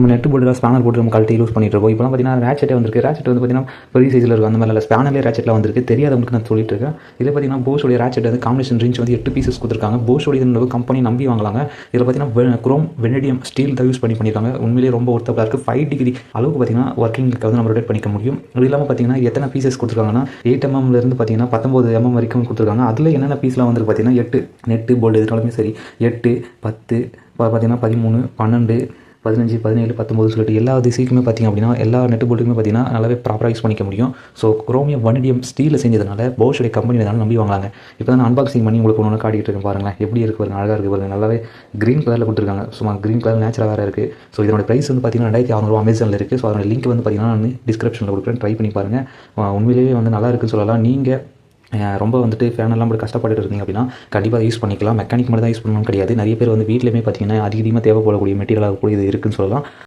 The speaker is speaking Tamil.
நம்ம நெட் போட்டு ஸ்பேனர் போட்டு நம்ம கழட்டி யூஸ் பண்ணிட்டு இருக்கோம். இப்போலாம் பார்த்தீங்கன்னா ரேச்செட்டே வந்திருக்கு. ரேச்செட் வந்து பார்த்தீங்கன்னா பெரிய சைஸில் இருக்கும். அந்த மாதிரி இல்லை, ஸ்பேனர்லேயே ரேச்செட்டில் வந்திருக்கு. தெரியாதவங்களுக்கு நான் சொல்லிட்டு இருக்கேன். இதில் பார்த்தீங்கன்னா போஷோடைய ரேச்செட் வந்து காம்பினேஷன் ரேஞ்ச் வந்து 8 பீசஸ் கொடுத்துருக்காங்க. போஷோடைய கம்பெனி நம்பி வாங்கலாங்க. இதில் பார்த்தீங்கன்னா குரோம் வெனடியம் ஸ்டீல் தான் யூஸ் பண்ணியிருக்காங்க. உண்மையிலேயே ரொம்ப ஒர்த்தபுளாக இருக்குது. 5 டிகிரி அளவுக்கு பார்த்தீங்கன்னா ஒர்க்கிங்க்கு வந்து நம்ம ரொட்டேட் பண்ணிக்க முடியும். இது இல்லாமல் பார்த்தீங்கன்னா எத்தனை பீசஸ் கொடுத்துருக்காங்கன்னா 8 mm பார்த்தீங்கன்னா 19 mm வரைக்கும் கொடுத்துருக்காங்க. அதில் என்னென்ன பீஸ்லாம் வந்து பார்த்தீங்கன்னா 8 நெட்டு போல்டு இதனாலுமே சரி 8 10 பார்த்தீங்கன்னா 13 12 15 17 19 சொல்லிட்டு எல்லா திசைக்குமே பார்த்திங்க அப்படின்னா எல்லா நெட்டு போல்ட்டுக்குமே பார்த்திங்கன்னா நல்லாவே ப்ராப்பராக யூஸ் பண்ணிக்க முடியும். ஸோ குரோமியம் வனிடியம் ஸ்டீலில் செஞ்சதுனால போஷோடைய கம்பெனி வேணாலும் நம்பி வாங்கலாங்க. இப்போ தான் அன்பாக்சிங் பண்ணி உங்களுக்கு ஒன்று காட்டிகிட்டு இருக்கேன் பாருங்களேன். எப்படி இருக்குது பாருங்கள், அழகாக இருக்குது பாருங்கள். நல்லாவே க்ரீன் கலரில் கொடுத்துருக்காங்க. சும்மா க்ரீன் கலர் நேச்சுரல் வேறு இருக்குது. ஸோ இதோட ப்ரைஸ் வந்து பார்த்திங்கன்னா 2600 அமேசானில் இருக்குது. ஸோ அதோட லிங்க் வந்து பார்த்திங்கன்னா நான் டிஸ்கிரிப்ஷனில் கொடுக்குறேன், ட்ரை பண்ணி பாருங்கள். உண்மையிலேயே வந்து நல்லா இருக்குன்னு சொல்லலாம். நீங்கள் ரொம்ப வந்துட்டு ஃபேனெல்லாம் போட்டு கஷ்டப்பட்டு இருந்தீங்க அப்படின்னா கண்டிப்பாக யூஸ் பண்ணிக்கலாம். மெக்கானிக் மட்டும் தான் யூஸ் பண்ணணும் கிடையாது. நிறைய பேர் வந்து வீட்டிலுமே பார்த்திங்கன்னா அதிகமாக தேவைப்படக்கூடிய மெட்டீரியலாக கூட இது இருக்குன்னு சொல்லலாம்.